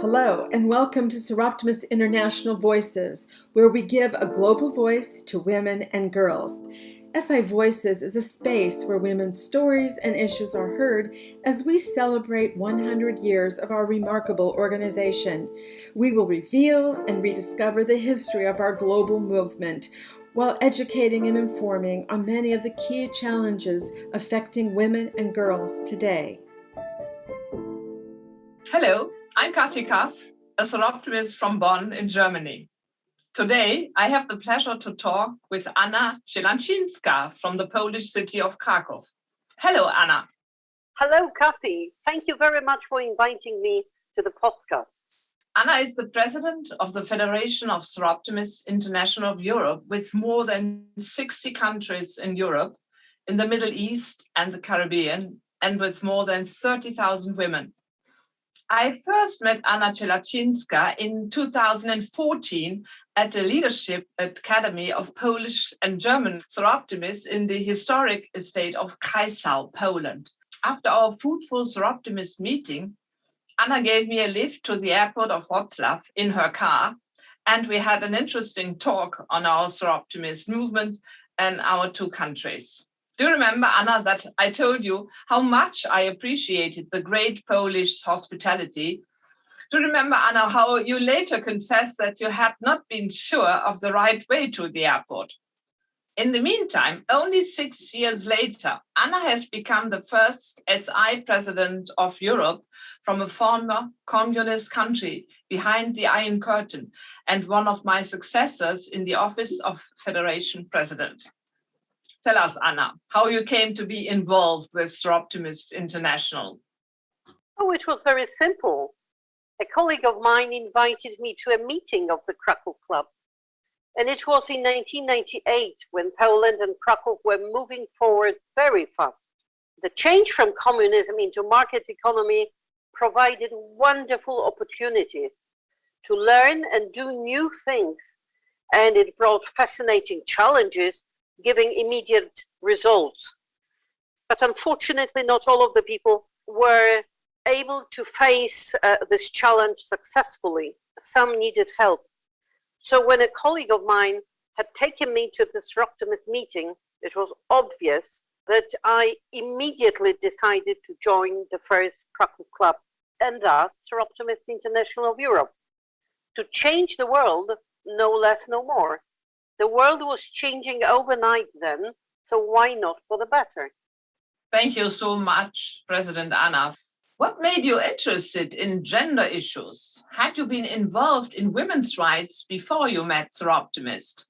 Hello, and welcome to Soroptimist International Voices, where we give a global voice to women and girls. SI Voices is a space where women's stories and issues are heard as we celebrate 100 years of our remarkable organization. We will reveal and rediscover the history of our global movement while educating and informing on many of the key challenges affecting women and girls today. Hello, I'm Kathy Kaaf, a Soroptimist from Bonn in Germany. Today, I have the pleasure to talk with Anna Wszelaczyńska from the Polish city of Krakow. Hello, Anna. Hello, Kathy. Thank you very much for inviting me to the podcast. Anna is the president of the Federation of Soroptimists International of Europe, with more than 60 countries in Europe, in the Middle East and the Caribbean, and with more than 30,000 women. I first met Anna Wszelaczyńska in 2014 at the Leadership Academy of Polish and German Soroptimists in the historic estate of Krakow, Poland. After our fruitful Soroptimist meeting, Anna gave me a lift to the airport of Wrocław in her car, and we had an interesting talk on our Soroptimist movement and our two countries. Do you remember, Anna, that I told you how much I appreciated the great Polish hospitality? Do you remember, Anna, how you later confessed that you had not been sure of the right way to the airport? In the meantime, only 6 years later, Anna has become the first SI president of Europe from a former communist country behind the Iron Curtain and one of my successors in the office of Federation president. Tell us, Anna, how you came to be involved with Soroptimist International. Oh, it was very simple. A colleague of mine invited me to a meeting of the Krakow Club. And it was in 1998 when Poland and Krakow were moving forward very fast. The change from communism into market economy provided wonderful opportunities to learn and do new things. And it brought fascinating challenges, giving immediate results. But unfortunately, not all of the people were able to face this challenge successfully. Some needed help. So when a colleague of mine had taken me to the Soroptimist meeting, it was obvious that I immediately decided to join the first Krakow Club and thus Soroptimist International of Europe. To change the world, no less, no more. The world was changing overnight then, so why not for the better? Thank you so much, President Anna. What made you interested in gender issues? Had you been involved in women's rights before you met Soroptimist?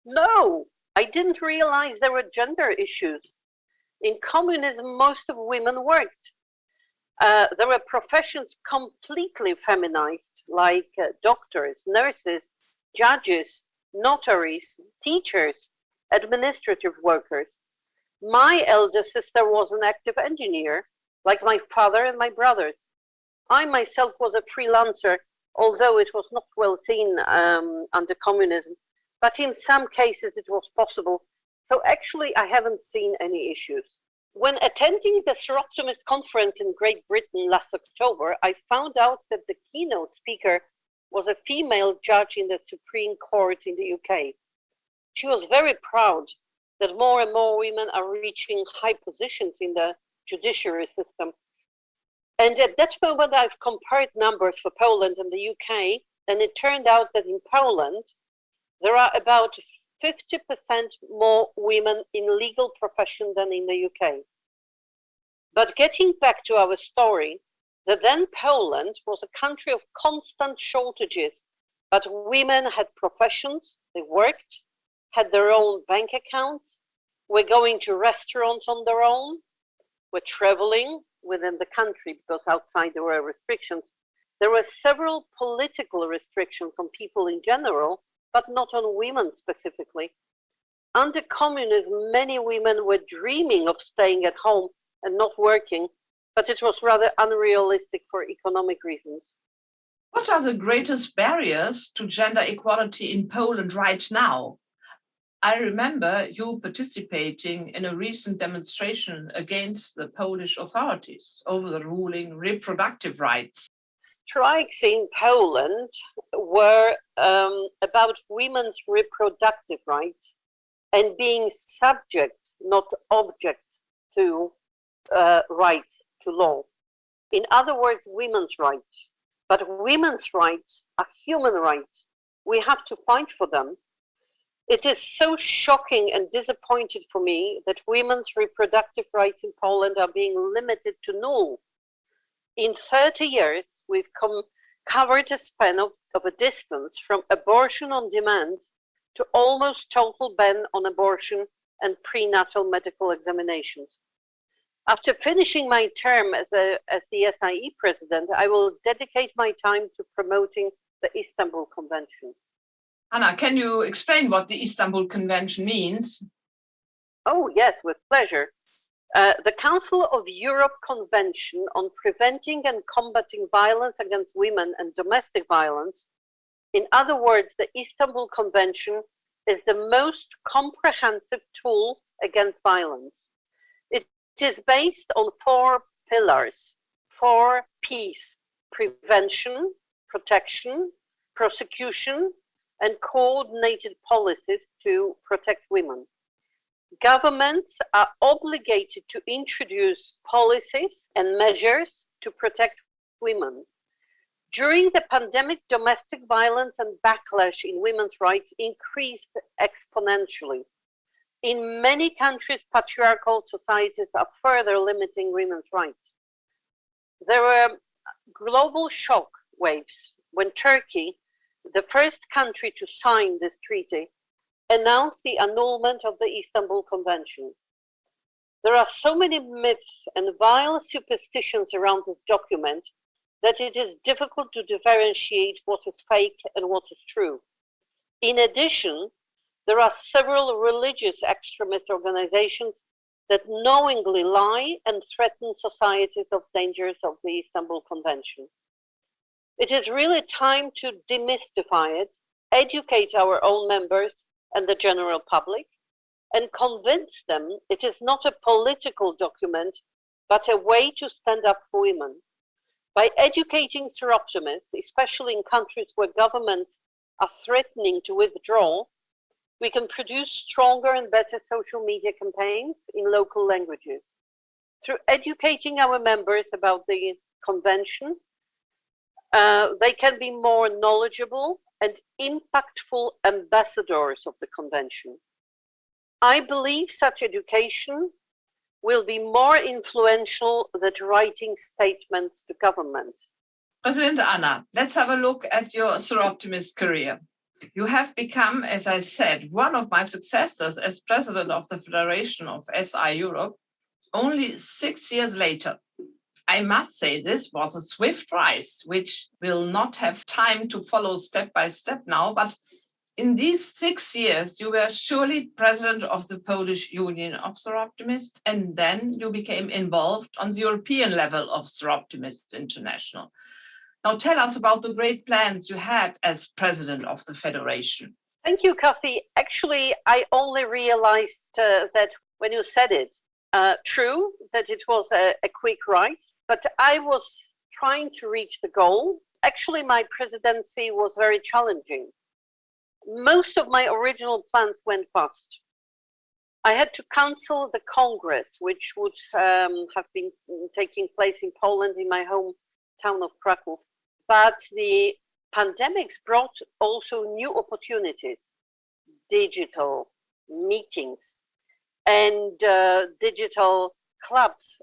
No, I didn't realize there were gender issues. In communism, most of women worked. There were professions completely feminized, like doctors, nurses, judges, notaries, teachers, administrative workers. My elder sister was an active engineer, like my father and my brothers. I myself was a freelancer, although it was not well seen under communism, but in some cases it was possible. So actually I haven't seen any issues. When attending the Soroptimist conference in Great Britain last October, I found out that the keynote speaker was a female judge in the Supreme Court in the UK. She was very proud that more and more women are reaching high positions in the judiciary system. And at that moment, I've compared numbers for Poland and the UK, and it turned out that in Poland, there are about 50% more women in legal profession than in the UK. But getting back to our story, that then Poland was a country of constant shortages, but women had professions, they worked, had their own bank accounts, were going to restaurants on their own, were traveling within the country because outside there were restrictions. There were several political restrictions on people in general, but not on women specifically. Under communism, many women were dreaming of staying at home and not working, but it was rather unrealistic for economic reasons. What are the greatest barriers to gender equality in Poland right now? I remember you participating in a recent demonstration against the Polish authorities over the ruling reproductive rights. strikes in Poland were about women's reproductive rights and being subject, not object, to right to law. In other words, women's rights. But women's rights are human rights. We have to fight for them. It is so shocking and disappointing for me that women's reproductive rights in Poland are being limited to null. In 30 years, we've covered a span of a distance from abortion on demand to almost total ban on abortion and prenatal medical examinations. After finishing my term as the SIE president, I will dedicate my time to promoting the Istanbul Convention. Anna, can you explain what the Istanbul Convention means? Oh, yes, with pleasure. The Council of Europe Convention on Preventing and Combating Violence Against Women and Domestic Violence, in other words, the Istanbul Convention, is the most comprehensive tool against violence. It is based on 4 pillars: for peace, prevention, protection, prosecution, and coordinated policies to protect women. Governments are obligated to introduce policies and measures to protect women. During the pandemic, domestic violence and backlash in women's rights increased exponentially. In many countries, patriarchal societies are further limiting women's rights. There were global shock waves when Turkey, the first country to sign this treaty, announced the annulment of the Istanbul Convention. There are so many myths and vile superstitions around this document that it is difficult to differentiate what is fake and what is true. In addition, there are several religious extremist organizations that knowingly lie and threaten societies of dangers of the Istanbul Convention. It is really time to demystify it, educate our own members and the general public, and convince them it is not a political document, but a way to stand up for women. By educating Soroptimists, especially in countries where governments are threatening to withdraw, we can produce stronger and better social media campaigns in local languages. Through educating our members about the convention, they can be more knowledgeable and impactful ambassadors of the convention. I believe such education will be more influential than writing statements to government. President Anna, let's have a look at your Soroptimist career. You have become, as I said, one of my successors as president of the Federation of SI Europe only 6 years later. I must say this was a swift rise, which will not have time to follow step by step now, but in these 6 years, you were surely president of the Polish Union of Soroptimists, and then you became involved on the European level of Soroptimists International. Now tell us about the great plans you had as president of the Federation. Thank you, Kathy. Actually, I only realized that when you said it, true, that it was a quick rise, but I was trying to reach the goal. Actually, my presidency was very challenging. Most of my original plans went bust. I had to cancel the Congress, which would have been taking place in Poland, in my hometown of Krakow. But the pandemics brought also new opportunities, digital meetings and digital clubs,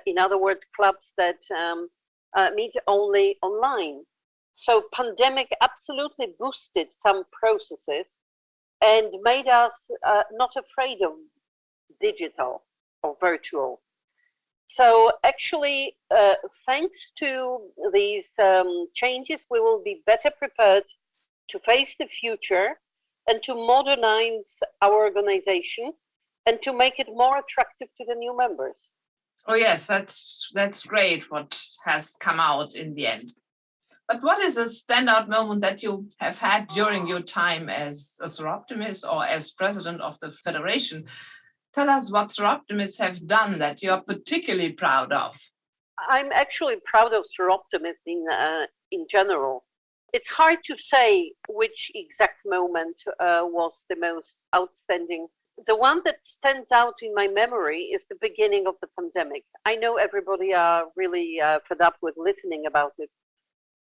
in other words, clubs that meet only online. So pandemic absolutely boosted some processes and made us not afraid of digital or virtual. So actually, thanks to these changes, we will be better prepared to face the future and to modernize our organization and to make it more attractive to the new members. Oh yes, that's great what has come out in the end. But what is a standout moment that you have had during your time as a Soroptimist or as president of the Federation? Tell us what Soroptimists have done that you are particularly proud of. I'm actually proud of Soroptimist in general. It's hard to say which exact moment was the most outstanding. The one that stands out in my memory is the beginning of the pandemic. I know everybody are really fed up with listening about it,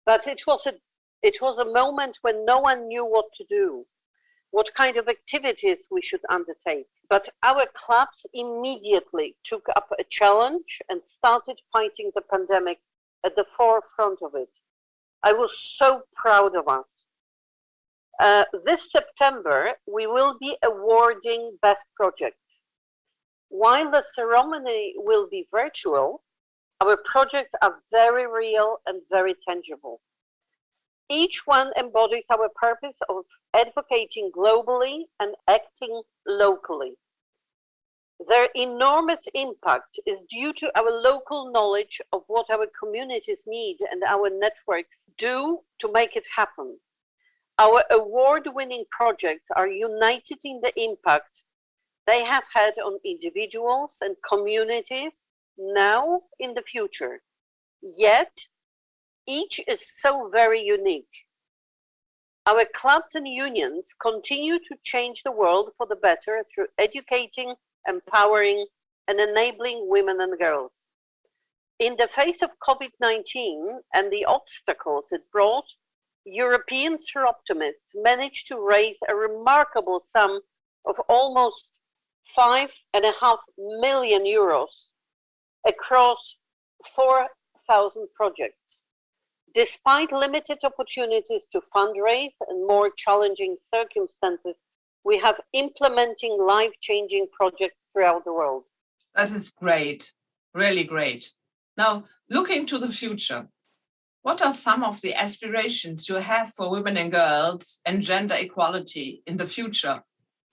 but it was a moment when no one knew what to do, what kind of activities we should undertake. But our clubs immediately took up a challenge and started fighting the pandemic at the forefront of it. I was so proud of us. This September, we will be awarding best projects. While the ceremony will be virtual, our projects are very real and very tangible. Each one embodies our purpose of advocating globally and acting locally. Their enormous impact is due to our local knowledge of what our communities need and our networks do to make it happen. Our award-winning projects are united in the impact they have had on individuals and communities now in the future. Yet, each is so very unique. Our clubs and unions continue to change the world for the better through educating, empowering, and enabling women and girls. In the face of COVID-19 and the obstacles it brought, European Soroptimists managed to raise a remarkable sum of almost 5.5 million euros across 4,000 projects. Despite limited opportunities to fundraise and more challenging circumstances, we have implementing life-changing projects throughout the world. That is great, really great. Now, looking to the future, what are some of the aspirations you have for women and girls and gender equality in the future?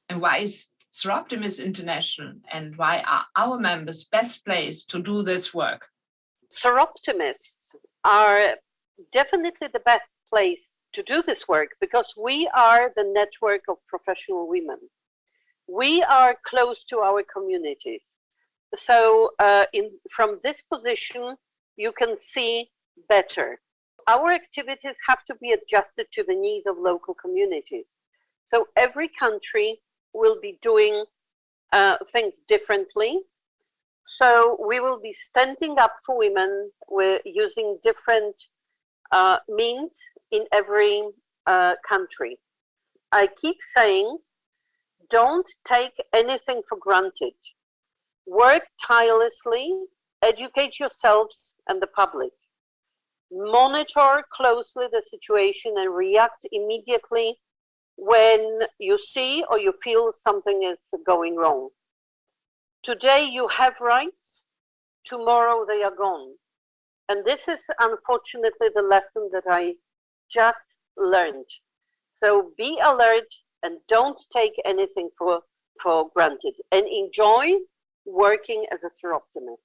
And why is Soroptimist International and why are our members best placed to do this work? Soroptimists are definitely the best place to do this work because we are the network of professional women. We are close to our communities. So from this position, you can see better. Our activities have to be adjusted to the needs of local communities. So every country will be doing things differently. So we will be standing up for women. We're using different means in every country. I keep saying, don't take anything for granted. Work tirelessly, educate yourselves and the public. Monitor closely the situation and react immediately when you see or you feel something is going wrong. Today you have rights, tomorrow they are gone. And this is unfortunately the lesson that I just learned. So be alert and don't take anything for granted and enjoy working as a Soroptimist.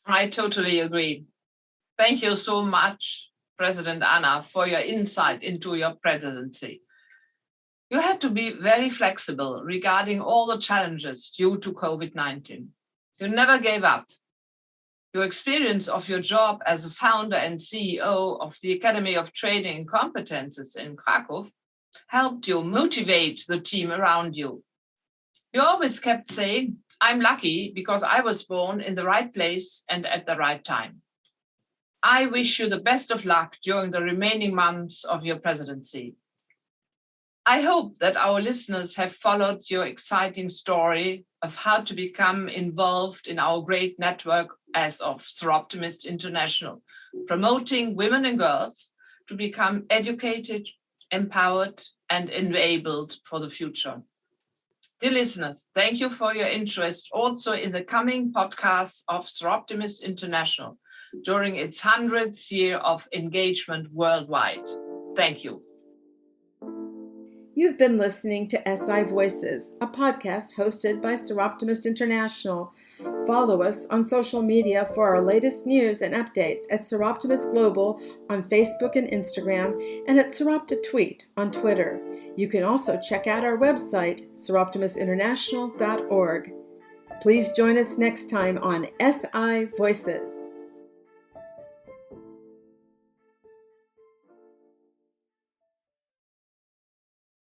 I totally agree. Thank you so much, President Anna, for your insight into your presidency. You had to be very flexible regarding all the challenges due to COVID-19. You never gave up. Your experience of your job as a founder and CEO of the Academy of Training and Competences in Krakow helped you motivate the team around you. You always kept saying, I'm lucky because I was born in the right place and at the right time. I wish you the best of luck during the remaining months of your presidency. I hope that our listeners have followed your exciting story of how to become involved in our great network as of Soroptimist International, promoting women and girls to become educated, empowered, and enabled for the future. Dear listeners, thank you for your interest also in the coming podcasts of Soroptimist International during its 100th year of engagement worldwide. Thank you. You've been listening to SI Voices, a podcast hosted by Soroptimist International. Follow us on social media for our latest news and updates at Soroptimist Global on Facebook and Instagram, and at Soroptitweet on Twitter. You can also check out our website, soroptimistinternational.org. Please join us next time on SI Voices.